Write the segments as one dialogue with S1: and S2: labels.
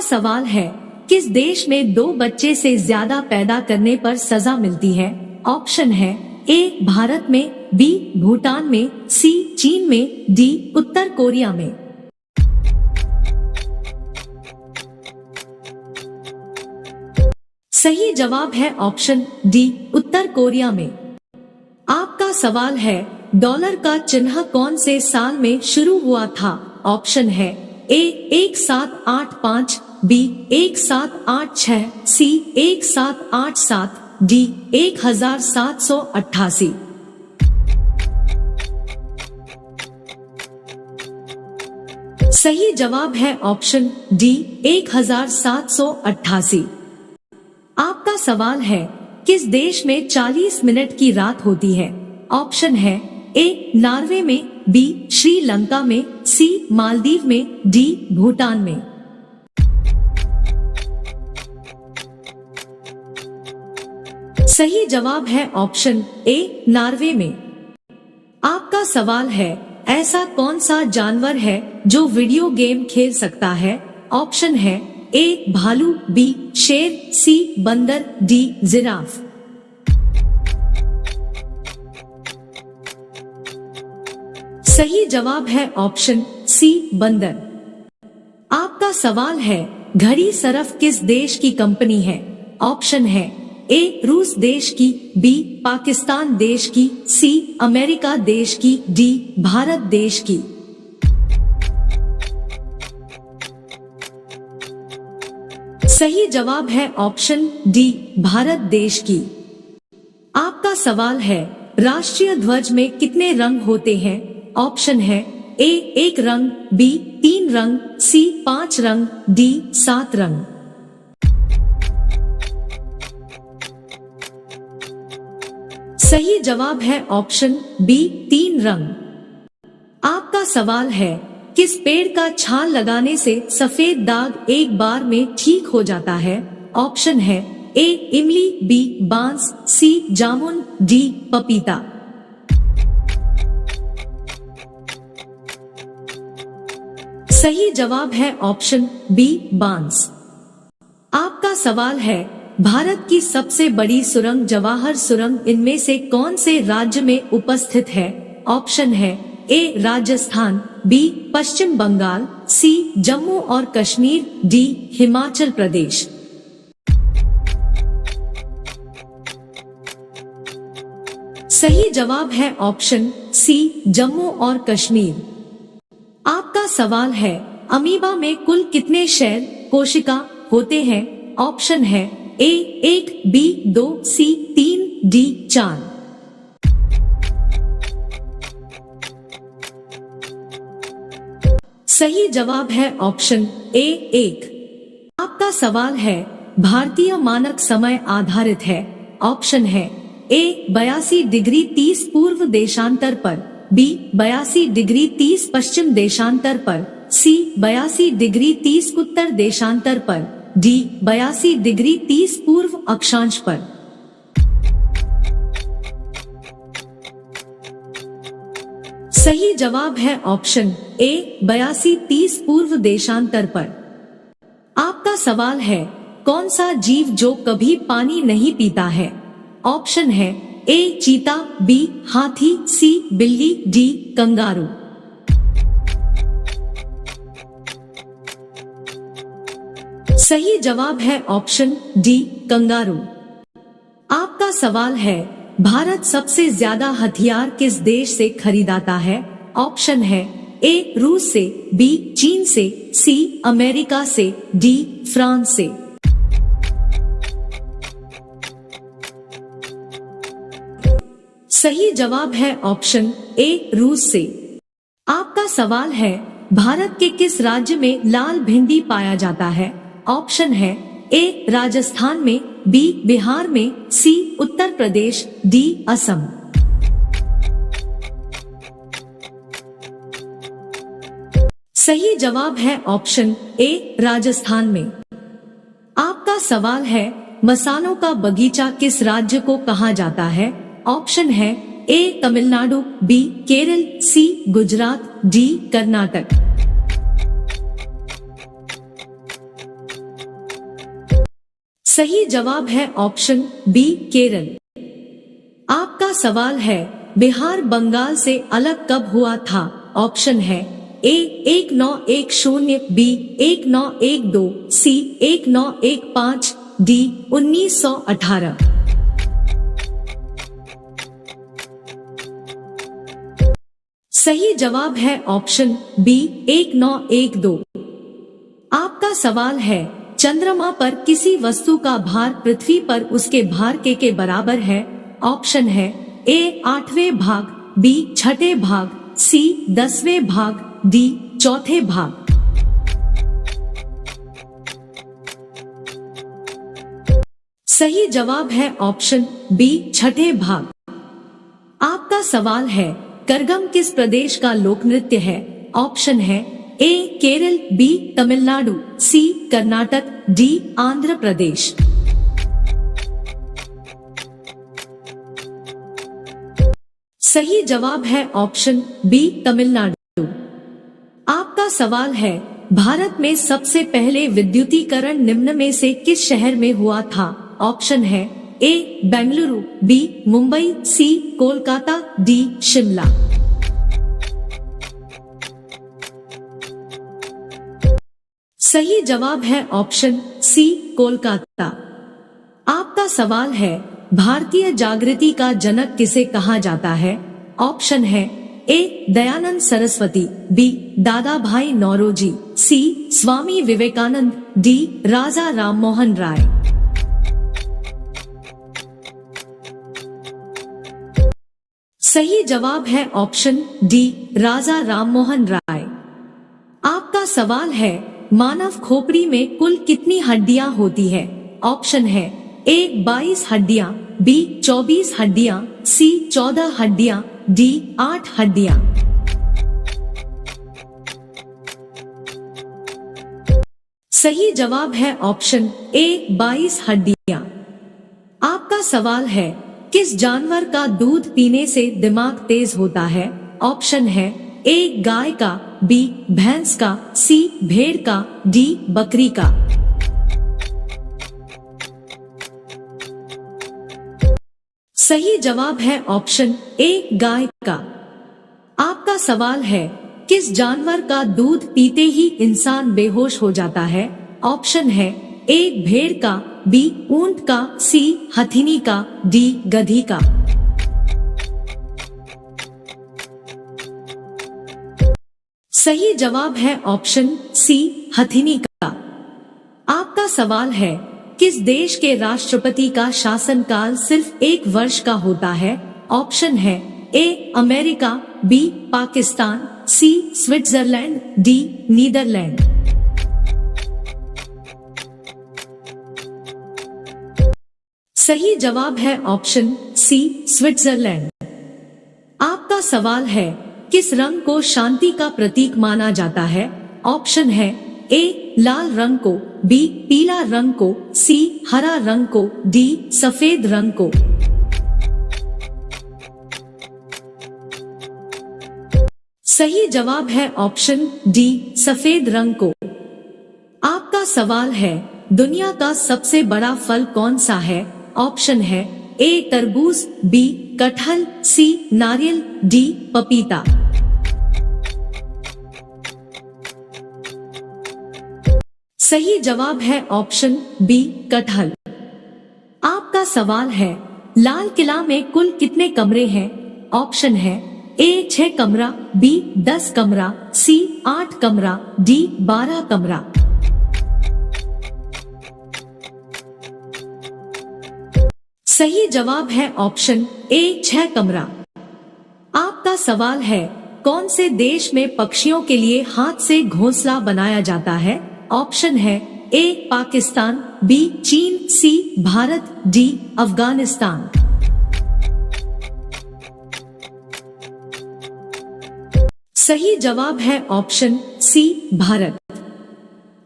S1: सवाल है, किस देश में 2 बच्चे से ज्यादा पैदा करने पर सजा मिलती है? ऑप्शन है ए भारत में, बी भूटान में, सी चीन में, डी उत्तर कोरिया में। सही जवाब है ऑप्शन डी उत्तर कोरिया में। आपका सवाल है, डॉलर का चिन्ह कौन से साल में शुरू हुआ था? ऑप्शन है ए 1785, बी 1786, सी 1787, डी 1788। सही जवाब है ऑप्शन डी 1788। आपका सवाल है, किस देश में 40 मिनट की रात होती है? ऑप्शन है ए नॉर्वे में, बी श्रीलंका में, सी मालदीव में, डी भूटान में। सही जवाब है ऑप्शन ए नॉर्वे में। आपका सवाल है, ऐसा कौन सा जानवर है जो वीडियो गेम खेल सकता है? ऑप्शन है ए भालू, बी शेर, सी बंदर, डी जिराफ। सही जवाब है ऑप्शन सी बंदर। आपका सवाल है, घड़ी सरफ किस देश की कंपनी है? ऑप्शन है ए रूस देश की, बी पाकिस्तान देश की, सी अमेरिका देश की, डी भारत देश की। सही जवाब है ऑप्शन डी भारत देश की। आपका सवाल है, राष्ट्रीय ध्वज में कितने रंग होते हैं? ऑप्शन है ए 1 रंग, बी 3 रंग, सी 5 रंग, डी 7 रंग। सही जवाब है ऑप्शन बी 3 रंग। आपका सवाल है, किस पेड़ का छाल लगाने से सफेद दाग एक बार में ठीक हो जाता है? ऑप्शन है ए इमली, बी बांस, सी जामुन, डी पपीता। सही जवाब है ऑप्शन बी बांस। आपका सवाल है, भारत की सबसे बड़ी सुरंग जवाहर सुरंग इनमें से कौन से राज्य में उपस्थित है? ऑप्शन है ए राजस्थान, बी पश्चिम बंगाल, सी जम्मू और कश्मीर, डी हिमाचल प्रदेश। सही जवाब है ऑप्शन सी जम्मू और कश्मीर। आपका सवाल है, अमीबा में कुल कितने शेल कोशिका होते हैं? ऑप्शन है ए 1, बी 2, सी 3, डी 4। सही जवाब है ऑप्शन ए 1। आपका सवाल है, भारतीय मानक समय आधारित है? ऑप्शन है ए 82 डिग्री 30 पूर्व देशांतर पर, बी 82 डिग्री 30 पश्चिम देशांतर पर, सी 82 डिग्री 30 उत्तर देशांतर पर, डी 82 डिग्री 30 पूर्व अक्षांश पर। सही जवाब है ऑप्शन ए 82 30 पूर्व देशांतर पर। आपका सवाल है, कौन सा जीव जो कभी पानी नहीं पीता है? ऑप्शन है ए चीता, बी हाथी, सी बिल्ली, डी कंगारू। सही जवाब है ऑप्शन डी कंगारू। आपका सवाल है, भारत सबसे ज्यादा हथियार किस देश से खरीदाता है? ऑप्शन है ए रूस से, बी चीन से, सी अमेरिका से, डी फ्रांस से। सही जवाब है ऑप्शन ए रूस से। आपका सवाल है, भारत के किस राज्य में लाल भिंडी पाया जाता है? ऑप्शन है ए राजस्थान में, बी बिहार में, सी उत्तर प्रदेश, डी असम। सही जवाब है ऑप्शन ए राजस्थान में। आपका सवाल है, मसालों का बगीचा किस राज्य को कहा जाता है? ऑप्शन है ए तमिलनाडु, बी केरल, सी गुजरात, डी कर्नाटक। सही जवाब है ऑप्शन बी केरल। आपका सवाल है बिहार बंगाल से अलग कब हुआ था? ऑप्शन है ए 1910, बी 1912, सी 1915, डी 1918। सही जवाब है ऑप्शन बी 1912। आपका सवाल है चंद्रमा पर किसी वस्तु का भार पृथ्वी पर उसके भार के बराबर है? ऑप्शन है ए 8वें भाग, बी 6ठे भाग, सी 10वें भाग, डी 4थे भाग। सही जवाब है ऑप्शन बी 6ठे भाग। आपका सवाल है करगम किस प्रदेश का लोक नृत्य है? ऑप्शन है ए केरल, बी तमिलनाडु, सी कर्नाटक, डी आंध्र प्रदेश। सही जवाब है ऑप्शन बी तमिलनाडु। आपका सवाल है भारत में सबसे पहले विद्युतीकरण निम्न में से किस शहर में हुआ था? ऑप्शन है ए बेंगलुरु, बी मुंबई, सी कोलकाता, डी शिमला। सही जवाब है ऑप्शन सी कोलकाता। आपका सवाल है भारतीय जागृति का जनक किसे कहा जाता है? ऑप्शन है ए दयानंद सरस्वती, बी दादा भाई नौरोजी, सी स्वामी विवेकानंद, डी राजा राममोहन राय। सही जवाब है ऑप्शन डी राजा राममोहन राय। आपका सवाल है मानव खोपड़ी में कुल कितनी हड्डियां होती है? ऑप्शन है ए 22 हड्डियां, बी 24 हड्डियां, सी 14 हड्डियां, डी 8 हड्डियां। सही जवाब है ऑप्शन ए 22 हड्डियां। आपका सवाल है किस जानवर का दूध पीने से दिमाग तेज होता है? ऑप्शन है ए गाय का, बी भैंस का, सी भेड़ का, डी बकरी का। सही जवाब है ऑप्शन ए गाय का। आपका सवाल है किस जानवर का दूध पीते ही इंसान बेहोश हो जाता है? ऑप्शन है ए भेड़ का, बी ऊंट का, सी हथिनी का, डी गधी का। सही जवाब है ऑप्शन सी हथिनी का। आपका सवाल है किस देश के राष्ट्रपति का शासनकाल सिर्फ 1 वर्ष का होता है? ऑप्शन है A America, B Pakistan, C Switzerland, D Netherland. सही जवाब है ऑप्शन सी स्विट्जरलैंड। आपका सवाल है किस रंग को शांति का प्रतीक माना जाता है? ऑप्शन है ए लाल रंग को, बी पीला रंग को, सी हरा रंग को, डी सफेद रंग को। सही जवाब है ऑप्शन डी सफेद रंग को। आपका सवाल है दुनिया का सबसे बड़ा फल कौन सा है? ऑप्शन है ए तरबूज, बी कटहल, सी नारियल, डी पपीता। सही जवाब है ऑप्शन बी कटहल। आपका सवाल है लाल किला में कुल कितने कमरे हैं? ऑप्शन है ए 6 कमरा, बी 10 कमरा, सी 8 कमरा, डी 12 कमरा। सही जवाब है ऑप्शन ए 6 कमरा। आपका सवाल है कौन से देश में पक्षियों के लिए हाथ से घोंसला बनाया जाता है? ऑप्शन है ए पाकिस्तान, बी चीन, सी भारत, डी अफगानिस्तान। सही जवाब है ऑप्शन सी भारत।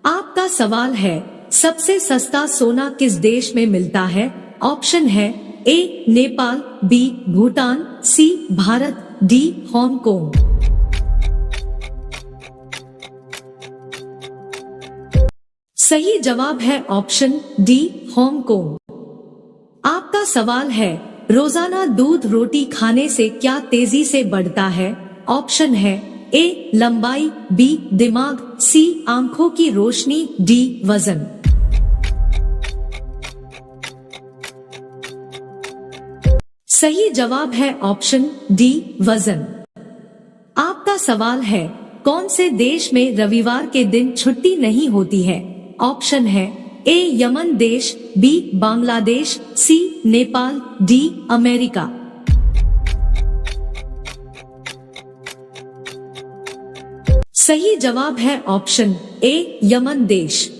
S1: आपका सवाल है सबसे सस्ता सोना किस देश में मिलता है? ऑप्शन है ए नेपाल, बी भूटान, सी भारत, डी हांगकांग। सही जवाब है ऑप्शन डी हांगकांग। आपका सवाल है, रोजाना दूध रोटी खाने से क्या तेजी से बढ़ता है? ऑप्शन है ए लंबाई, बी दिमाग, सी आंखों की रोशनी, डी वजन। सही जवाब है ऑप्शन डी वजन। आपका सवाल है, कौन से देश में रविवार के दिन छुट्टी नहीं होती है? ऑप्शन है ए यमन देश, बी बांग्लादेश, सी नेपाल, डी अमेरिका। सही जवाब है ऑप्शन ए यमन देश।